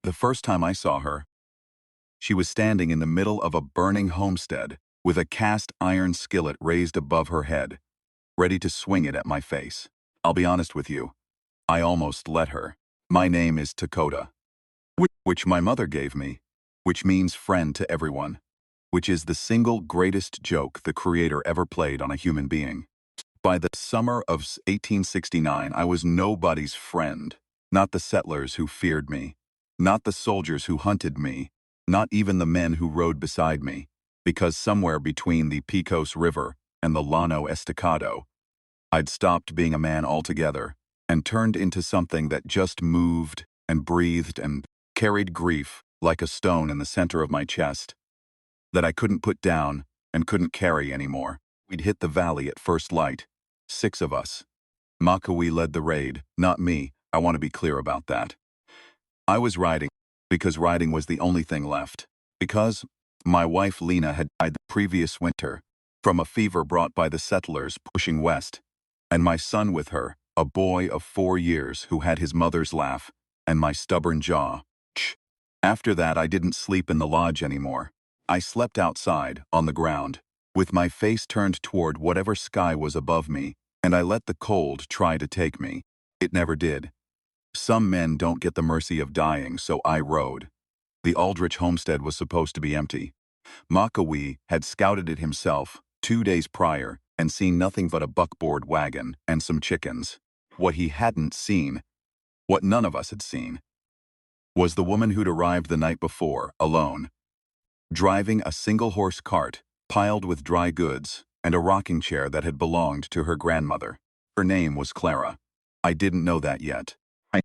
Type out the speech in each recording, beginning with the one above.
The first time I saw her, she was standing in the middle of a burning homestead with a cast iron skillet raised above her head, ready to swing it at my face. I'll be honest with you, I almost let her. My name is Lakota, which my mother gave me, which means friend to everyone, which is the single greatest joke the Creator ever played on a human being. By the summer of 1869, I was nobody's friend, not the settlers who feared me, not the soldiers who hunted me, not even the men who rode beside me, because somewhere between the Pecos River and the Llano Estacado, I'd stopped being a man altogether and turned into something that just moved and breathed and carried grief like a stone in the center of my chest that I couldn't put down and couldn't carry anymore. We'd hit the valley at first light, 6 of us. Makawee led the raid, not me. I want to be clear about that. I was riding because riding was the only thing left. Because my wife Lena had died the previous winter from a fever brought by the settlers pushing west, and my son with her, a boy of 4 years who had his mother's laugh and my stubborn jaw. After that, I didn't sleep in the lodge anymore. I slept outside, on the ground, with my face turned toward whatever sky was above me, and I let the cold try to take me. It never did. Some men don't get the mercy of dying, so I rode. The Aldrich homestead was supposed to be empty. Makawee had scouted it himself 2 days prior and seen nothing but a buckboard wagon and some chickens. What he hadn't seen, what none of us had seen, was the woman who'd arrived the night before, alone, driving a single-horse cart piled with dry goods and a rocking chair that had belonged to her grandmother. Her name was Clara. I didn't know that yet. I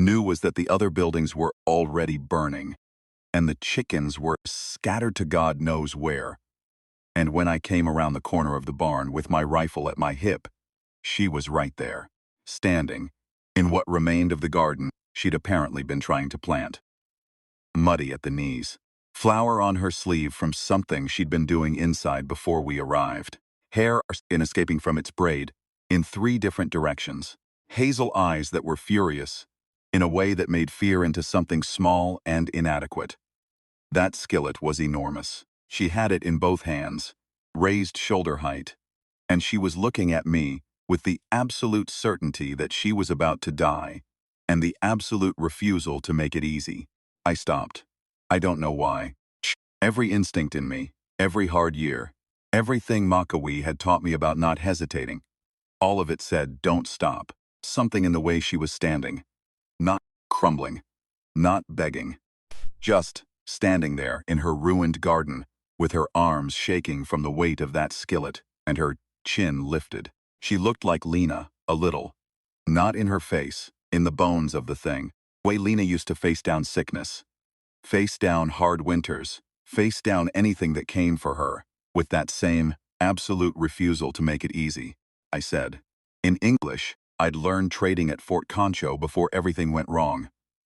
knew was that the other buildings were already burning, and the chickens were scattered to God knows where. And when I came around the corner of the barn with my rifle at my hip, she was right there, standing, in what remained of the garden she'd apparently been trying to plant. Muddy at the knees. Flour on her sleeve from something she'd been doing inside before we arrived. Hair or skin escaping from its braid in 3 different directions. Hazel eyes that were furious in a way that made fear into something small and inadequate. That skillet was enormous. She had it in both hands, raised shoulder height, and she was looking at me with the absolute certainty that she was about to die and the absolute refusal to make it easy. I stopped. I don't know why. Every instinct in me, every hard year, everything Makawee had taught me about not hesitating, all of it said, don't stop. Something in the way she was standing, not crumbling, not begging, just standing there in her ruined garden with her arms shaking from the weight of that skillet and her chin lifted. She looked like Lena, a little. Not in her face, in the bones of the thing. The way Lena used to face down sickness. Face down hard winters, face down anything that came for her, with that same absolute refusal to make it easy. I said. In English, I'd learned trading at Fort Concho before everything went wrong.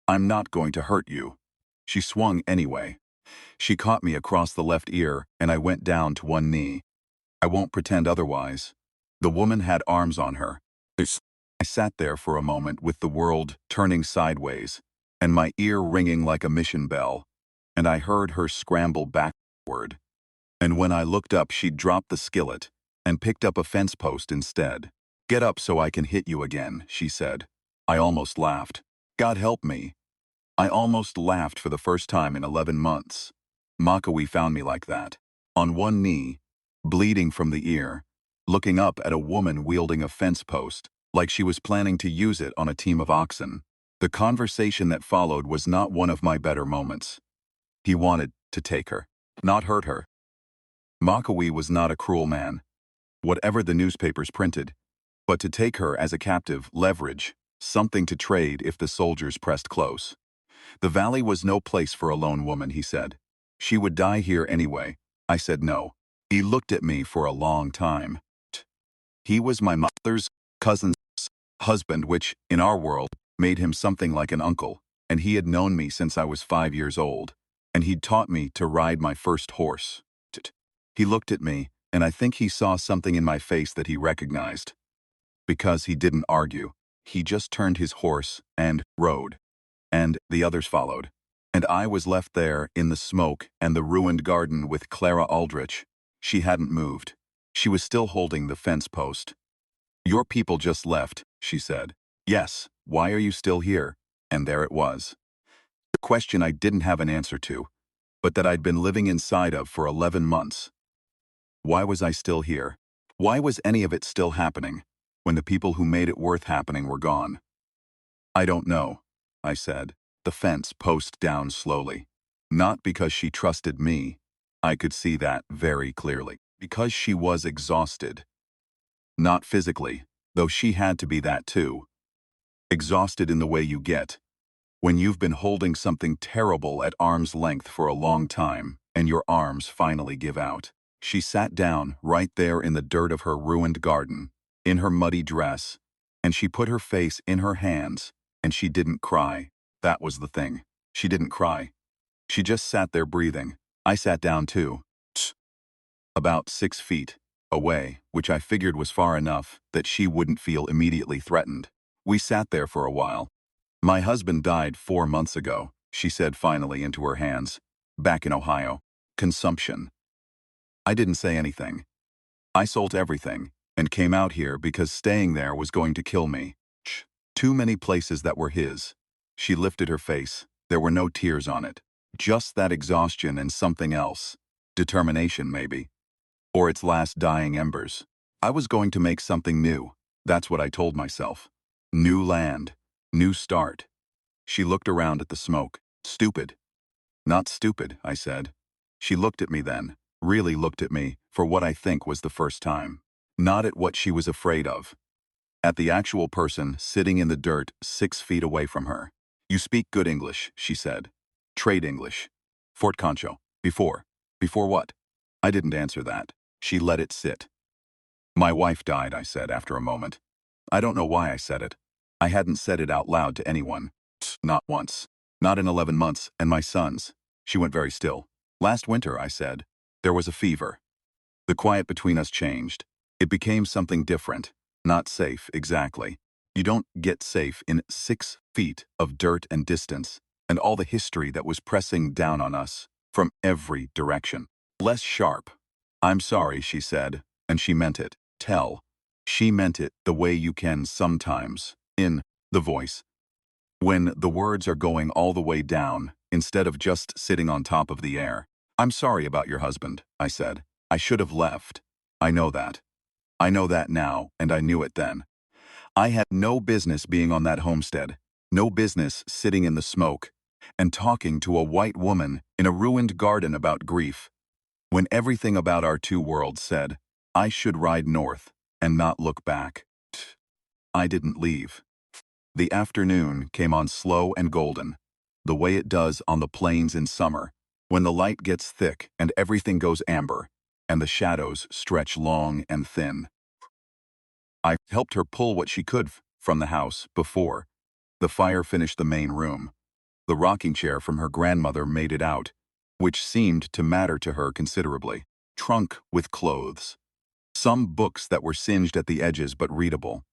I'm not going to hurt you. She swung anyway. She caught me across the left ear, and I went down to one knee. I won't pretend otherwise. The woman had arms on her. I sat there for a moment with the world turning sideways, and my ear ringing like a mission bell, and I heard her scramble backward. And when I looked up, she'd dropped the skillet and picked up a fence post instead. Get up so I can hit you again, she said. I almost laughed. God help me. I almost laughed for the first time in 11 months. Makawee found me like that, on one knee, bleeding from the ear, looking up at a woman wielding a fence post, like she was planning to use it on a team of oxen. The conversation that followed was not one of my better moments. He wanted to take her, not hurt her. Makawee was not a cruel man, whatever the newspapers printed, but to take her as a captive, leverage, something to trade if the soldiers pressed close. The valley was no place for a lone woman, he said. She would die here anyway. I said no. He looked at me for a long time. He was my mother's cousin's husband, which, in our world, made him something like an uncle, and he had known me since I was 5 years old, and he'd taught me to ride my first horse. He looked at me, and I think he saw something in my face that he recognized. Because he didn't argue, he just turned his horse and rode. and the others followed. And I was left there in the smoke and the ruined garden with Clara Aldrich. She hadn't moved. She was still holding the fence post. "Your people just left," she said. "Yes, why are you still here?" And there it was. A question I didn't have an answer to, but that I'd been living inside of for 11 months. Why was I still here? Why was any of it still happening when the people who made it worth happening were gone? "I don't know," I said, the fence post down slowly. Not because she trusted me. I could see that very clearly. Because she was exhausted. Not physically, though she had to be that too. Exhausted in the way you get when you've been holding something terrible at arm's length for a long time and your arms finally give out. She sat down right there in the dirt of her ruined garden, in her muddy dress, and she put her face in her hands, and she didn't cry. That was the thing. She didn't cry. She just sat there breathing. I sat down too. About 6 feet away, which I figured was far enough that she wouldn't feel immediately threatened. We sat there for a while. "My husband died 4 months ago," she said finally into her hands. "Back in Ohio. Consumption." I didn't say anything. I sold everything and came out here because staying there was going to kill me. Too many places that were his. She lifted her face. There were no tears on it. Just that exhaustion and something else. Determination, maybe. Or its last dying embers. I was going to make something new. That's what I told myself. New land. New start. She looked around at the smoke. "Stupid." "Not stupid," I said. She looked at me then, really looked at me, for what I think was the first time. Not at what she was afraid of. At the actual person sitting in the dirt 6 feet away from her. "You speak good English," she said. "Trade English. Fort Concho. Before. Before what?" I didn't answer that. She let it sit. "My wife died," I said after a moment. I don't know why I said it. I hadn't said it out loud to anyone. Not once. Not in 11 months, and my sons. She went very still. "Last winter," I said. "There was a fever." The quiet between us changed. It became something different. Not safe, exactly. You don't get safe in 6 feet of dirt and distance, and all the history that was pressing down on us, from every direction. Less sharp. "I'm sorry," she said, and she meant it. She meant it the way you can sometimes, in the voice. When the words are going all the way down, instead of just sitting on top of the air. "I'm sorry about your husband," I said. "I should have left. I know that. I know that now, and I knew it then. I had no business being on that homestead, no business sitting in the smoke, and talking to a white woman in a ruined garden about grief, when everything about our two worlds said, I should ride north and not look back." I didn't leave. The afternoon came on slow and golden, the way it does on the plains in summer, when the light gets thick and everything goes amber, and the shadows stretch long and thin. I helped her pull what she could from the house before the fire finished the main room. The rocking chair from her grandmother made it out, which seemed to matter to her considerably. Trunk with clothes. Some books that were singed at the edges but readable.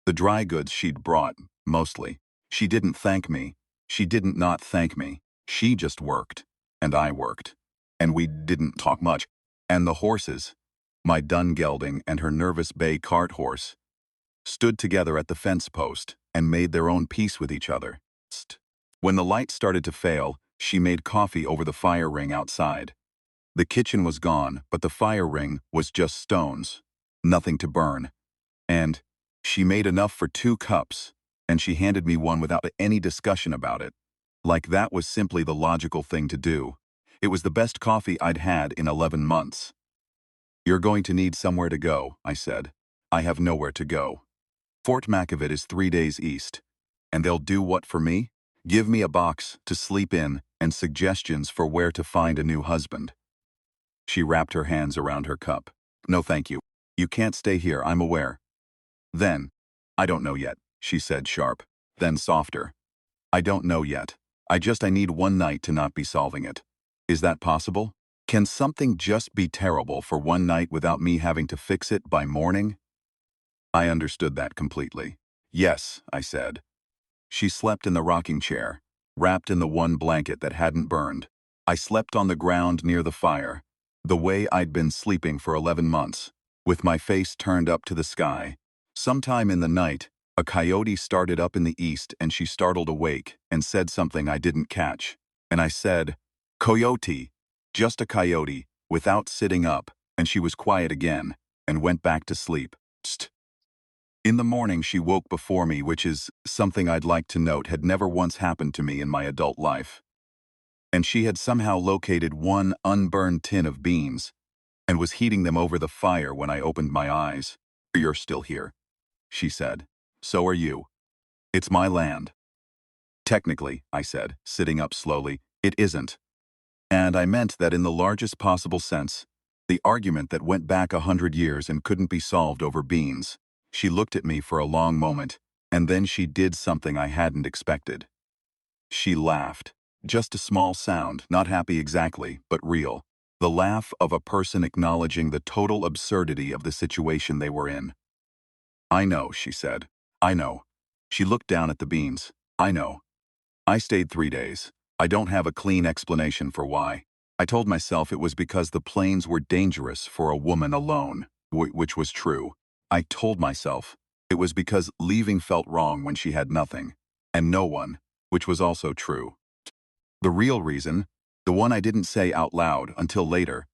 The dry goods she'd brought, mostly. She didn't thank me. She didn't not thank me. She just worked. And I worked. And we didn't talk much. And the horses, my dun gelding and her nervous bay cart horse, stood together at the fence post and made their own peace with each other. When the light started to fail, she made coffee over the fire ring outside. The kitchen was gone, but the fire ring was just stones. Nothing to burn. And she made enough for 2 cups, and she handed me one without any discussion about it. Like that was simply the logical thing to do. It was the best coffee I'd had in 11 months. "You're going to need somewhere to go," I said. "I have nowhere to go. Fort McAvitt is 3 days east. And they'll do what for me? Give me a box to sleep in and suggestions for where to find a new husband." She wrapped her hands around her cup. "No thank you. You can't stay here, I'm aware." Then, "I don't know yet," she said sharp, then softer. "I don't know yet. I need one night to not be solving it. Is that possible? Can something just be terrible for one night without me having to fix it by morning?" I understood that completely. "Yes," I said. She slept in the rocking chair, wrapped in the one blanket that hadn't burned. I slept on the ground near the fire, the way I'd been sleeping for 11 months, with my face turned up to the sky. Sometime in the night, a coyote started up in the east and she startled awake and said something I didn't catch. And I said, "Coyote," just a coyote, without sitting up, and she was quiet again and went back to sleep. Psst. In the morning she woke before me, which is something I'd like to note had never once happened to me in my adult life. And she had somehow located one unburned tin of beans and was heating them over the fire when I opened my eyes. "You're still here," she said. "So are you. It's my land." "Technically," I said, sitting up slowly, "it isn't." And I meant that in the largest possible sense. The argument that went back 100 years and couldn't be solved over beans. She looked at me for a long moment, and then she did something I hadn't expected. She laughed. Just a small sound, not happy exactly, but real. The laugh of a person acknowledging the total absurdity of the situation they were in. "I know," she said. "I know." She looked down at the beans. "I know. I stayed 3 days. I don't have a clean explanation for why. I told myself it was because the plains were dangerous for a woman alone, which was true. I told myself it was because leaving felt wrong when she had nothing, and no one, which was also true. The real reason, the one I didn't say out loud until later,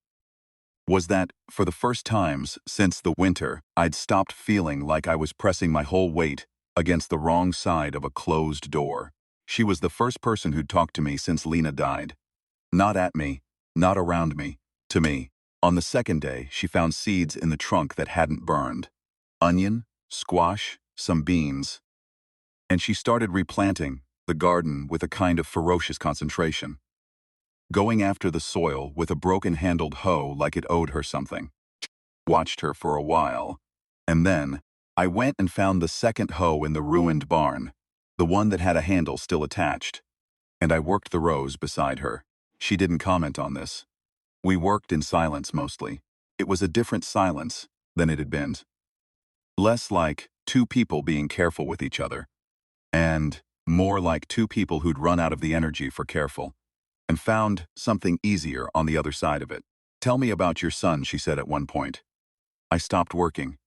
was that, for the first times since the winter, I'd stopped feeling like I was pressing my whole weight against the wrong side of a closed door. She was the first person who'd talked to me since Lena died. Not at me, not around me, to me. On the second day, she found seeds in the trunk that hadn't burned. Onion, squash, some beans. And she started replanting the garden with a kind of ferocious concentration, going after the soil with a broken-handled hoe like it owed her something. Watched her for a while, and then I went and found the second hoe in the ruined barn, the one that had a handle still attached, and I worked the rows beside her. She didn't comment on this. We worked in silence mostly. It was a different silence than it had been. Less like two people being careful with each other, and more like two people who'd run out of the energy for careful, and found something easier on the other side of it. "Tell me about your son," she said at one point. I stopped working.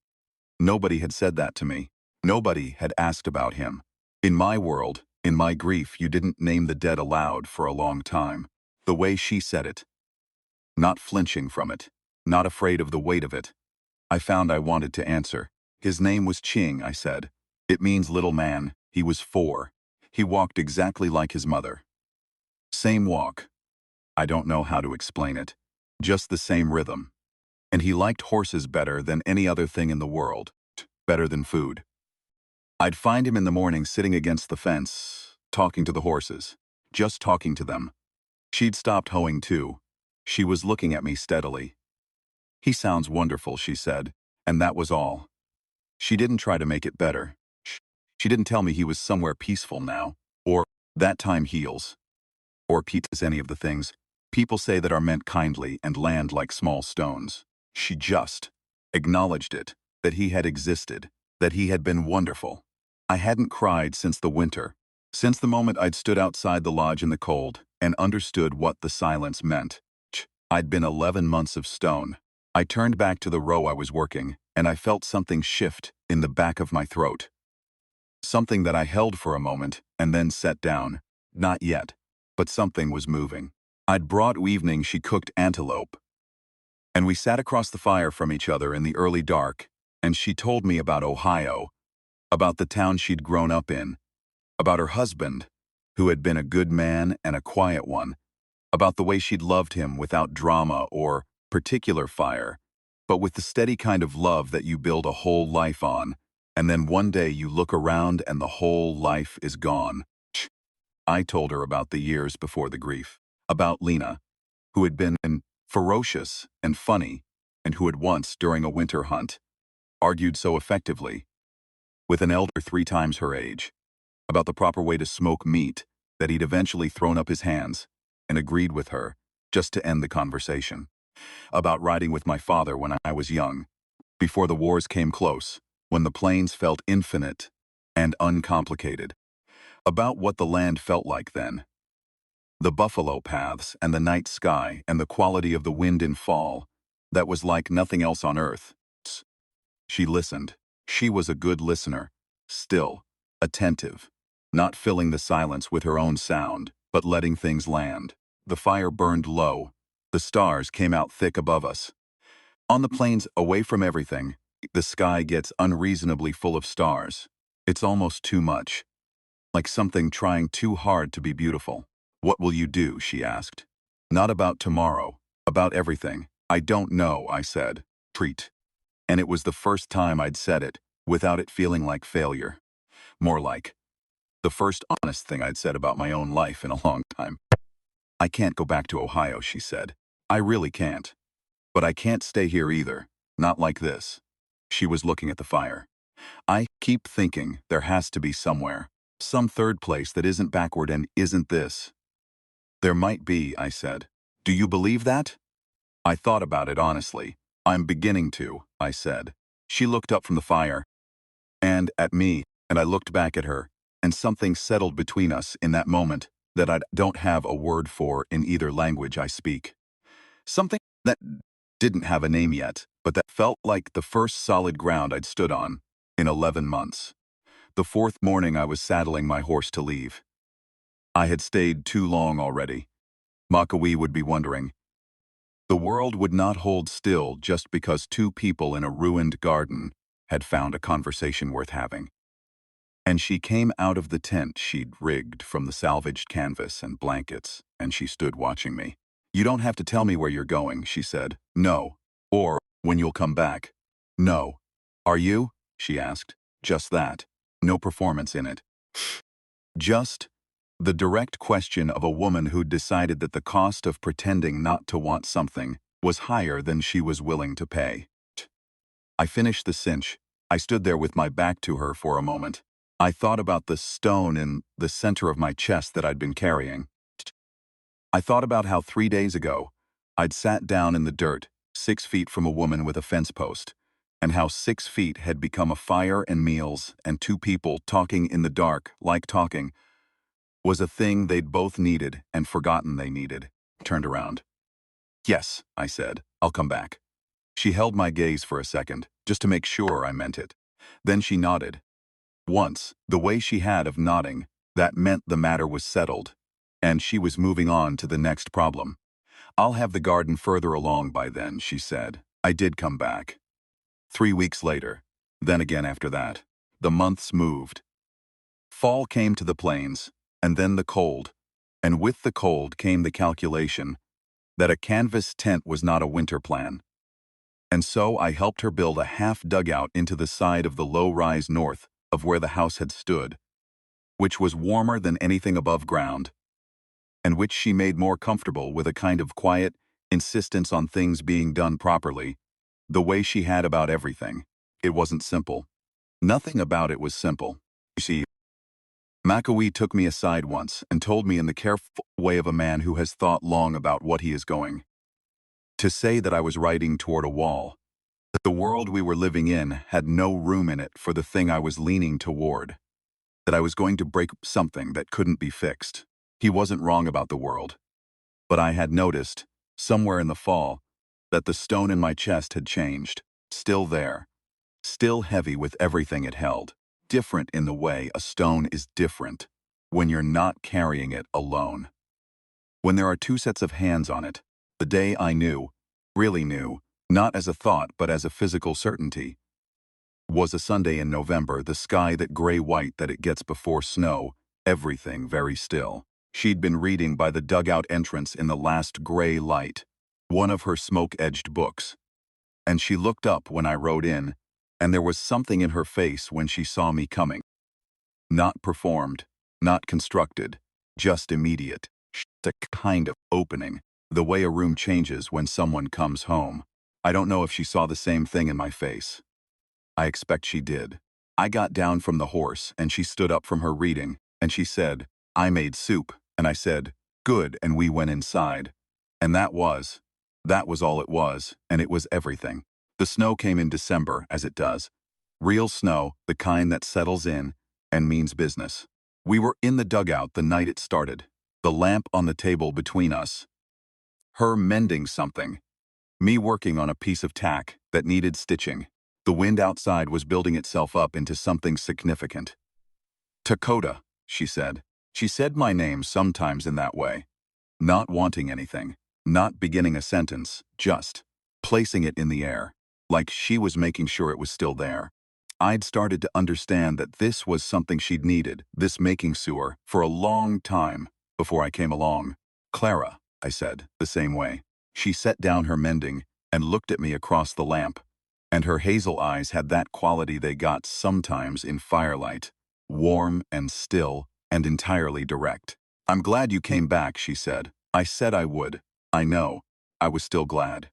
Nobody had said that to me. Nobody had asked about him. In my world, in my grief, you didn't name the dead aloud for a long time. The way she said it. Not flinching from it. Not afraid of the weight of it. I found I wanted to answer. "His name was Ching," I said. "It means little man. He was 4. He walked exactly like his mother. Same walk. I don't know how to explain it. Just the same rhythm. And he liked horses better than any other thing in the world. Better than food. I'd find him in the morning sitting against the fence, talking to the horses. Just talking to them. She'd stopped hoeing too. She was looking at me steadily. "He sounds wonderful," she said, and that was all. She didn't try to make it better. She didn't tell me he was somewhere peaceful now, or that time heals, or Pete is any of the things people say that are meant kindly and land like small stones. She just acknowledged it, that he had existed, that he had been wonderful. I hadn't cried since the winter, since the moment I'd stood outside the lodge in the cold and understood what the silence meant. I'd been 11 months of stone. I turned back to the row I was working, and I felt something shift in the back of my throat. Something that I held for a moment and then set down. Not yet, but something was moving. I'd brought evening she cooked antelope, and we sat across the fire from each other in the early dark, and she told me about Ohio, about the town she'd grown up in, about her husband, who had been a good man and a quiet one, about the way she'd loved him without drama or particular fire, but with the steady kind of love that you build a whole life on, and then one day you look around and the whole life is gone. I told her about the years before the grief, about Lena, who had been ferocious and funny, and who had once, during a winter hunt, argued so effectively with an elder 3 times her age about the proper way to smoke meat that he'd eventually thrown up his hands and agreed with her just to end the conversation. About riding with my father when I was young, before the wars came close, when the plains felt infinite and uncomplicated. About what the land felt like then. The buffalo paths and the night sky and the quality of the wind in fall. That was like nothing else on earth. She listened. She was a good listener. Still, attentive. Not filling the silence with her own sound, but letting things land. The fire burned low. The stars came out thick above us. On the plains, away from everything, the sky gets unreasonably full of stars. It's almost too much. Like something trying too hard to be beautiful. What will you do? She asked. Not about tomorrow. About everything. I don't know, I said. Treat. And it was the first time I'd said it, without it feeling like failure. More like the first honest thing I'd said about my own life in a long time. I can't go back to Ohio, she said. I really can't. But I can't stay here either. Not like this. She was looking at the fire. I keep thinking there has to be somewhere. Some third place that isn't backward and isn't this. There might be, I said. Do you believe that? I thought about it honestly. I'm beginning to, I said. She looked up from the fire and at me, and I looked back at her, and something settled between us in that moment that I don't have a word for in either language I speak. Something that didn't have a name yet, but that felt like the first solid ground I'd stood on in 11 months. The fourth morning I was saddling my horse to leave. I had stayed too long already. Makawee would be wondering. The world would not hold still just because two people in a ruined garden had found a conversation worth having. And she came out of the tent she'd rigged from the salvaged canvas and blankets, and she stood watching me. You don't have to tell me where you're going, she said. No. Or when you'll come back. No. Are you? She asked. Just that. No performance in it. Just the direct question of a woman who'd decided that the cost of pretending not to want something was higher than she was willing to pay. I finished the cinch. I stood there with my back to her for a moment. I thought about the stone in the center of my chest that I'd been carrying. I thought about how 3 days ago, I'd sat down in the dirt, 6 feet from a woman with a fence post, and how 6 feet had become a fire and meals and 2 people talking in the dark, like talking, was a thing they'd both needed and forgotten they needed. Turned around. Yes, I said, I'll come back. She held my gaze for a second, just to make sure I meant it. Then she nodded. Once, the way she had of nodding, that meant the matter was settled, and she was moving on to the next problem. I'll have the garden further along by then, she said. I did come back. 3 weeks later, then again after that, the months moved. Fall came to the plains, and then the cold, and with the cold came the calculation that a canvas tent was not a winter plan. And so I helped her build a half dugout into the side of the low-rise north of where the house had stood, which was warmer than anything above ground, and which she made more comfortable with a kind of quiet insistence on things being done properly, the way she had about everything. It wasn't simple. Nothing about it was simple. You see, Makawee took me aside once and told me in the careful way of a man who has thought long about what he is going to say that I was riding toward a wall. That the world we were living in had no room in it for the thing I was leaning toward. That I was going to break something that couldn't be fixed. He wasn't wrong about the world. But I had noticed, somewhere in the fall, that the stone in my chest had changed. Still there. Still heavy with everything it held. Different in the way a stone is different when you're not carrying it alone. When there are 2 sets of hands on it, the day I knew, really knew, not as a thought but as a physical certainty, was a Sunday in November, the sky that gray-white that it gets before snow, everything very still. She'd been reading by the dugout entrance in the last gray light, one of her smoke-edged books. And she looked up when I rode in, and there was something in her face when she saw me coming. Not performed, not constructed, just immediate. The kind of opening, the way a room changes when someone comes home. I don't know if she saw the same thing in my face. I expect she did. I got down from the horse, and she stood up from her reading, and she said, I made soup, and I said, good, and we went inside. And that was all it was, and it was everything. The snow came in December, as it does. Real snow, the kind that settles in and means business. We were in the dugout the night it started, the lamp on the table between us, her mending something, me working on a piece of tack that needed stitching. The wind outside was building itself up into something significant. Dakota, she said. She said my name sometimes in that way, not wanting anything, not beginning a sentence, just placing it in the air, like she was making sure it was still there. I'd started to understand that this was something she'd needed, this making sewer, for a long time before I came along. Clara, I said, the same way. She set down her mending and looked at me across the lamp, and her hazel eyes had that quality they got sometimes in firelight, warm and still and entirely direct. I'm glad you came back, she said. I said I would. I know. I was still glad.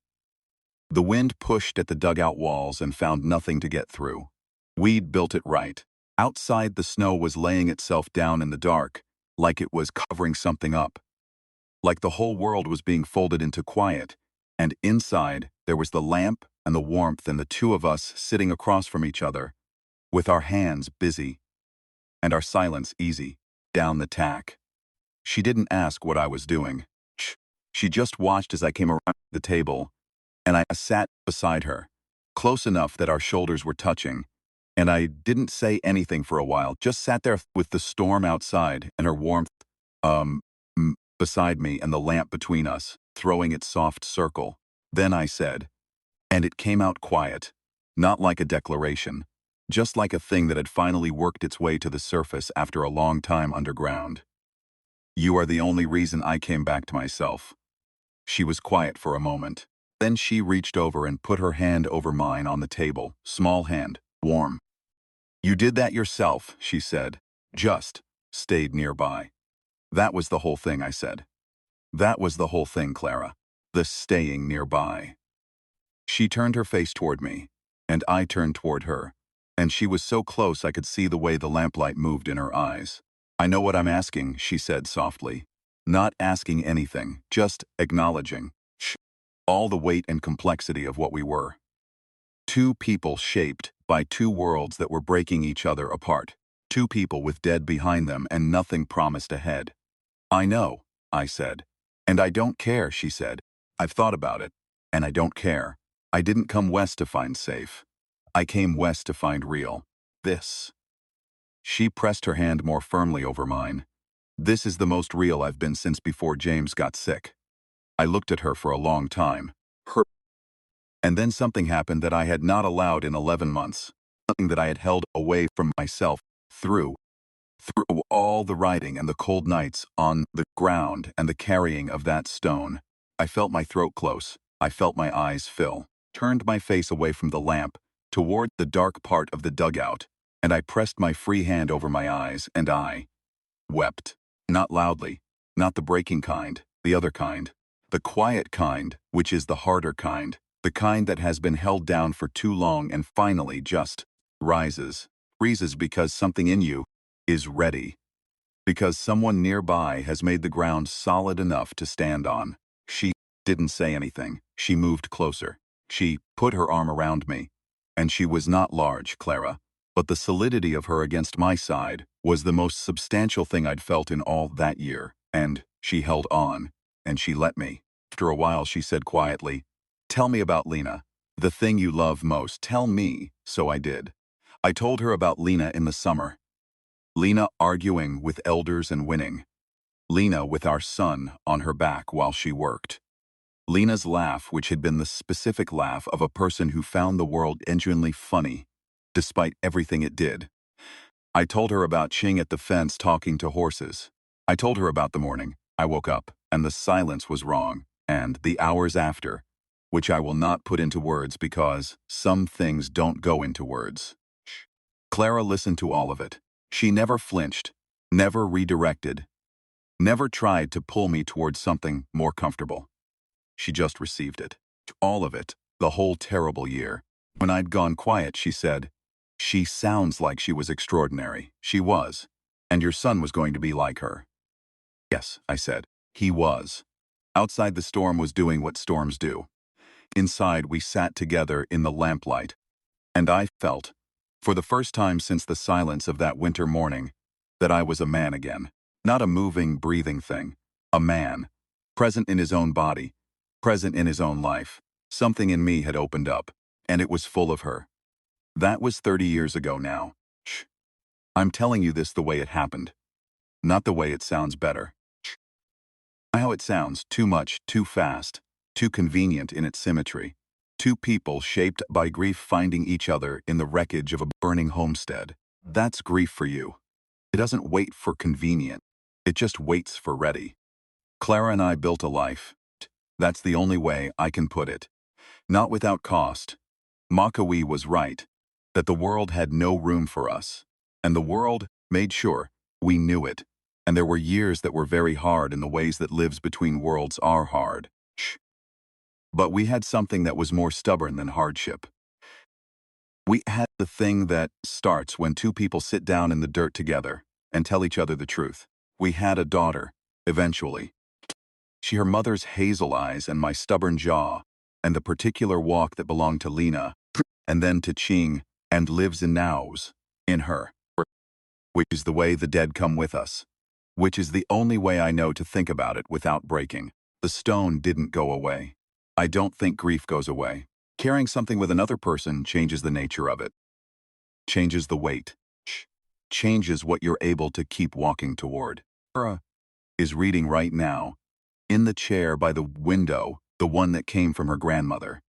The wind pushed at the dugout walls and found nothing to get through. We'd built it right. Outside, the snow was laying itself down in the dark, like it was covering something up, like the whole world was being folded into quiet, and inside there was the lamp and the warmth and the two of us sitting across from each other, with our hands busy, and our silence easy, down the tack. She didn't ask what I was doing. She just watched as I came around the table, and I sat beside her, close enough that our shoulders were touching, and I didn't say anything for a while, just sat there with the storm outside and her warmth, beside me and the lamp between us, throwing its soft circle. Then I said, and it came out quiet, not like a declaration, just like a thing that had finally worked its way to the surface after a long time underground. You are the only reason I came back to myself. She was quiet for a moment. Then she reached over and put her hand over mine on the table, small hand, warm. You did that yourself, she said. Just stayed nearby. That was the whole thing, I said. That was the whole thing, Clara. The staying nearby. She turned her face toward me, and I turned toward her, and she was so close I could see the way the lamplight moved in her eyes. I know what I'm asking, she said softly. Not asking anything, just acknowledging. All the weight and complexity of what we were. Two people shaped by two worlds that were breaking each other apart. Two people with dead behind them and nothing promised ahead. I know, I said. And I don't care, she said. I've thought about it, and I don't care. I didn't come west to find safe. I came west to find real. This. She pressed her hand more firmly over mine. This is the most real I've been since before James got sick. I looked at her for a long time. And then something happened that I had not allowed in 11 months. Something that I had held away from myself through all the riding and the cold nights on the ground and the carrying of that stone. I felt my throat close. I felt my eyes fill. Turned my face away from the lamp, toward the dark part of the dugout, and I pressed my free hand over my eyes, and I wept. Not loudly, not the breaking kind, the other kind. The quiet kind, which is the harder kind, the kind that has been held down for too long and finally just rises. Freezes because something in you is ready. Because someone nearby has made the ground solid enough to stand on. She didn't say anything. She moved closer. She put her arm around me. And she was not large, Clara, but the solidity of her against my side was the most substantial thing I'd felt in all that year. And she held on, and she let me. After a while, she said quietly, "Tell me about Lena, the thing you love most. Tell me." So I did. I told her about Lena in the summer. Lena arguing with elders and winning. Lena with our son on her back while she worked. Lena's laugh, which had been the specific laugh of a person who found the world genuinely funny, despite everything it did. I told her about Ching at the fence talking to horses. I told her about the morning I woke up, and the silence was wrong, and the hours after, which I will not put into words because some things don't go into words. Clara listened to all of it. She never flinched, never redirected, never tried to pull me towards something more comfortable. She just received it. All of it, the whole terrible year. When I'd gone quiet, she said, "She sounds like she was extraordinary." She was. And your son was going to be like her. Yes, I said. He was. Outside, the storm was doing what storms do. Inside, we sat together in the lamplight. And I felt, for the first time since the silence of that winter morning, that I was a man again. Not a moving, breathing thing. A man. Present in his own body. Present in his own life. Something in me had opened up, and it was full of her. That was 30 years ago now. Shh. I'm telling you this the way it happened. Not the way it sounds better. Shh. How it sounds, too much, too fast, too convenient in its symmetry. Two people shaped by grief finding each other in the wreckage of a burning homestead. That's grief for you. It doesn't wait for convenient. It just waits for ready. Clara and I built a life. That's the only way I can put it. Not without cost. Makawi was right, that the world had no room for us. And the world made sure we knew it. And there were years that were very hard in the ways that lives between worlds are hard. Shh. But we had something that was more stubborn than hardship. We had the thing that starts when two people sit down in the dirt together and tell each other the truth. We had a daughter, eventually. Her mother's hazel eyes and my stubborn jaw, and the particular walk that belonged to Lena, and then to Ching, and lives in nows, in her. Which is the way the dead come with us. Which is the only way I know to think about it without breaking. The stone didn't go away. I don't think grief goes away. Carrying something with another person changes the nature of it. Changes the weight. Changes what you're able to keep walking toward. Clara is reading right now, in the chair by the window, the one that came from her grandmother.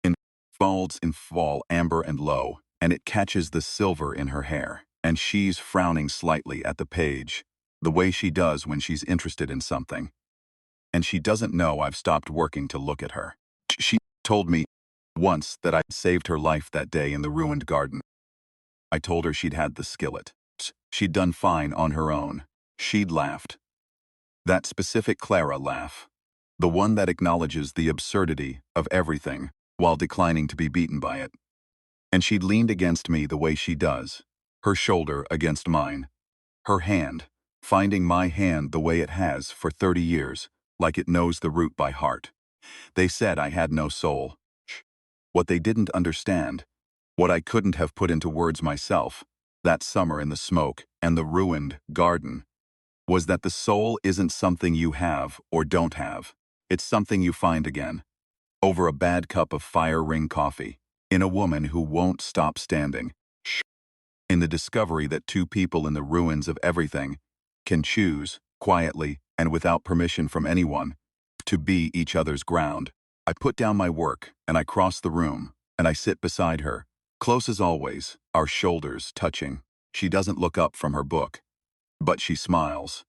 In folds in fall amber and low, and it catches the silver in her hair, and she's frowning slightly at the page, the way she does when she's interested in something. And she doesn't know I've stopped working to look at her. She told me once that I'd saved her life that day in the ruined garden. I told her she'd had the skillet. She'd done fine on her own. She'd laughed. That specific Clara laugh. The one that acknowledges the absurdity of everything while declining to be beaten by it. And she'd leaned against me the way she does, her shoulder against mine. Her hand, finding my hand the way it has for 30 years, like it knows the route by heart. They said I had no soul. What they didn't understand, what I couldn't have put into words myself, that summer in the smoke and the ruined garden, was that the soul isn't something you have or don't have. It's something you find again, over a bad cup of fire ring coffee, in a woman who won't stop standing, in the discovery that two people in the ruins of everything can choose, quietly and without permission from anyone, to be each other's ground. I put down my work, and I cross the room, and I sit beside her, close as always, our shoulders touching. She doesn't look up from her book, but she smiles.